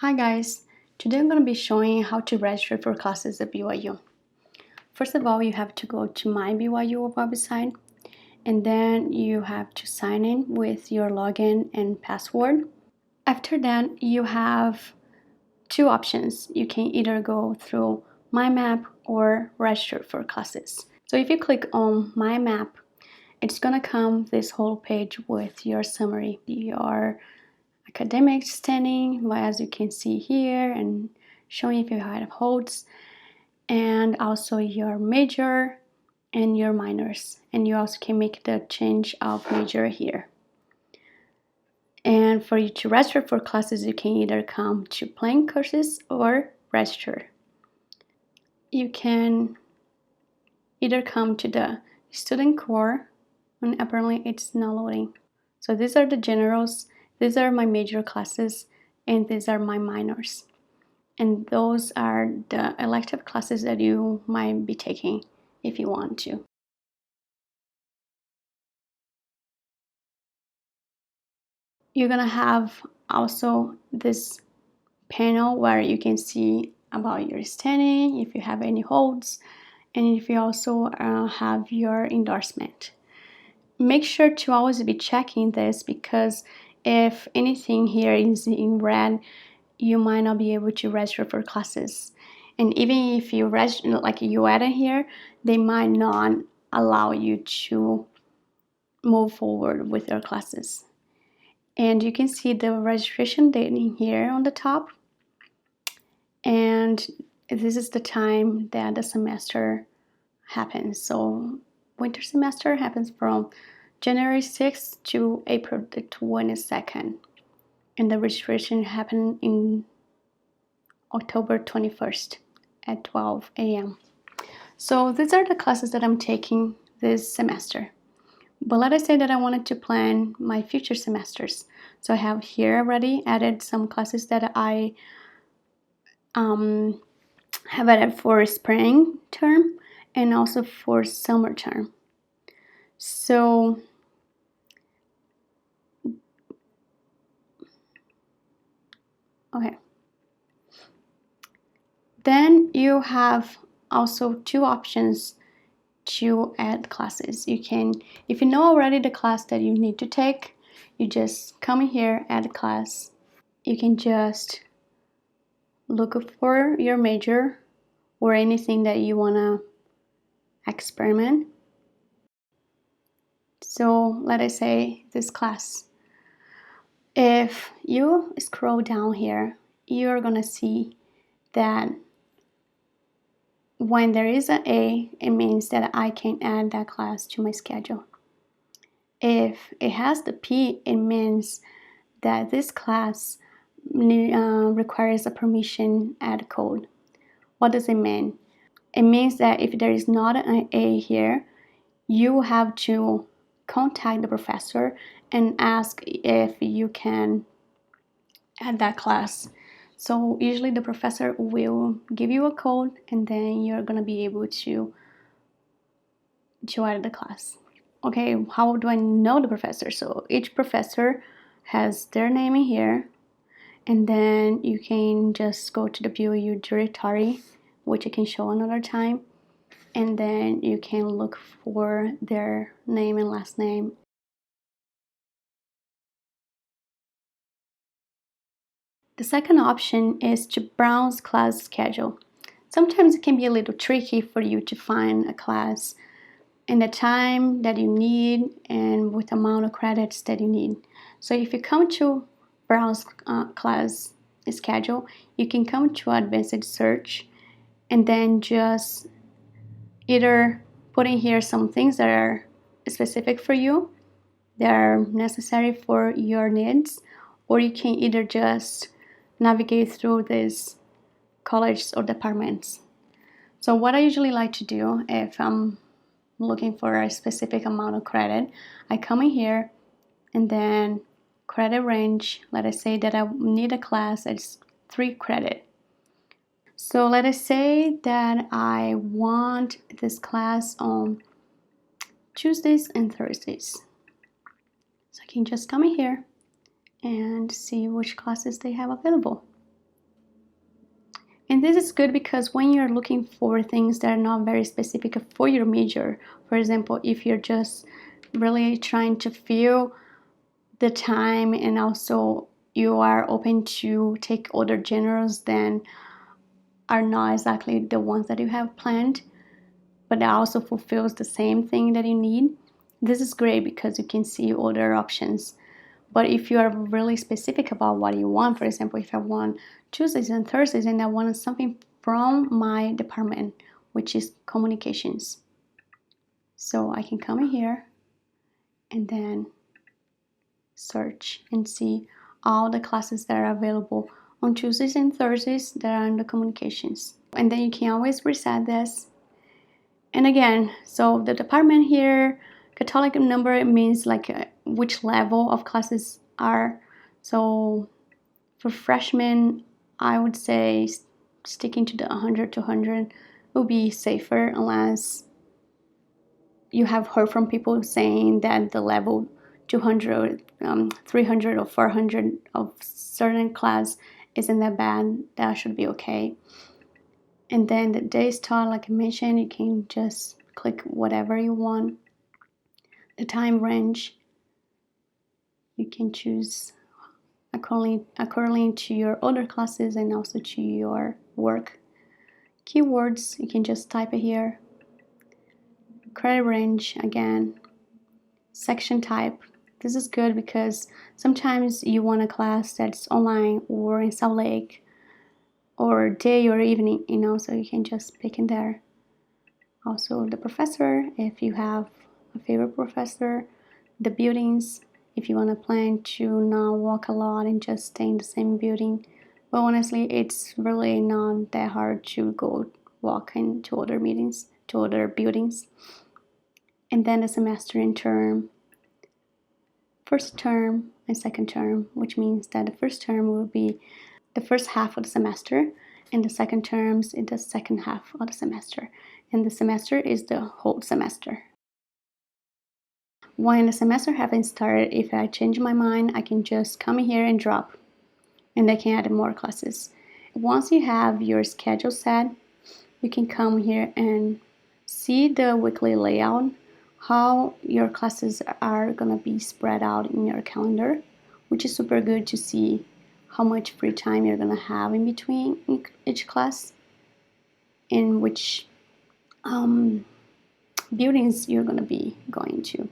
Hi guys, today I'm going to be showing you how to register for classes at BYU. First of all, you have to go to myBYU website and then you have to sign in with your login and password. After that, you have two options. You can either go through My Map or register for classes. So if you click on My Map, it's going to come this whole page with your summary, your academic standing, as you can see here, and showing if you have holds, and also your major and your minors. And you also can make the change of major here. And for you to register for classes, you can either come to plan courses or register. You can either come to the student core, and apparently it's not loading. So these are the generals, these are my major classes, and these are my minors. And those are the elective classes that you might be taking if you want to. You're gonna have also this panel where you can see about your standing, if you have any holds, and if you also have your endorsement. Make sure to always be checking this, because if anything here is in red, you might not be able to register for classes. And even if you register, like you add it here, they might not allow you to move forward with your classes. And you can see the registration date in here on the top. And this is the time that the semester happens. So winter semester happens from January 6th to April the 22nd. And the registration happened in October 21st at 12 a.m. So these are the classes that I'm taking this semester. But let us say that I wanted to plan my future semesters. So I have here already added some classes that I have added for spring term and also for summer term. So okay. Then you have also two options to add classes. You can, if you know already the class that you need to take, you just come in here, add class. You can just look for your major or anything that you want to experiment. So let us say this class. If you scroll down here, you're gonna see that when there is an A, it means that I can add that class to my schedule. If it has the P, it means that this class requires a permission add code. What does it mean? It means that if there is not an A here, you have to contact the professor and ask if you can add that class. So usually the professor will give you a code and then you're gonna be able to add the class. Okay, how do I know the professor? So each professor has their name in here, and then you can just go to the BYU directory, which I can show another time, and then you can look for their name and last name. The second option is to browse class schedule. Sometimes it can be a little tricky for you to find a class in the time that you need and with the amount of credits that you need. So if you come to browse class schedule, you can come to advanced search and then just either put in here some things that are specific for you, that are necessary for your needs, or you can either just navigate through these colleges or departments. So what I usually like to do if I'm looking for a specific amount of credit, I come in here and then credit range, let us say that I need a class that's 3 credit. So let us say that I want this class on Tuesdays and Thursdays. So I can just come in here and see which classes they have available. And this is good because when you're looking for things that are not very specific for your major, for example, if you're just really trying to fill the time and also you are open to take other genres that are not exactly the ones that you have planned, but that also fulfills the same thing that you need, this is great because you can see other options. But if you are really specific about what you want, for example, if I want Tuesdays and Thursdays and I want something from my department, which is communications. So I can come in here and then search and see all the classes that are available on Tuesdays and Thursdays that are under communications. And then you can always reset this. And again, so the department here, Catholic number, it means like which level of classes are. So for freshmen, I would say sticking to the 100 to 100 will be safer unless you have heard from people saying that the level 200, 300 or 400 of certain class isn't that bad. That should be okay. And then the day start, like I mentioned, you can just click whatever you want. The time range, you can choose accordingly to your other classes and also to your work. Keywords, you can just type it here. Credit range, again. Section type. This is good because sometimes you want a class that's online or in Salt Lake or day or evening, so you can just pick in there. Also the professor, if you have a favorite professor. The buildings, if you want to plan to not walk a lot and just stay in the same building. But honestly, it's really not that hard to go walk into other meetings, to other buildings. And then the semester and term. First term and second term, which means that the first term will be the first half of the semester, and the second term is the second half of the semester. And the semester is the whole semester. When the semester haven't started, if I change my mind, I can just come here and drop, and I can add more classes. Once you have your schedule set, you can come here and see the weekly layout, how your classes are gonna be spread out in your calendar, which is super good to see how much free time you're gonna have in between each class, and which buildings you're gonna be going to.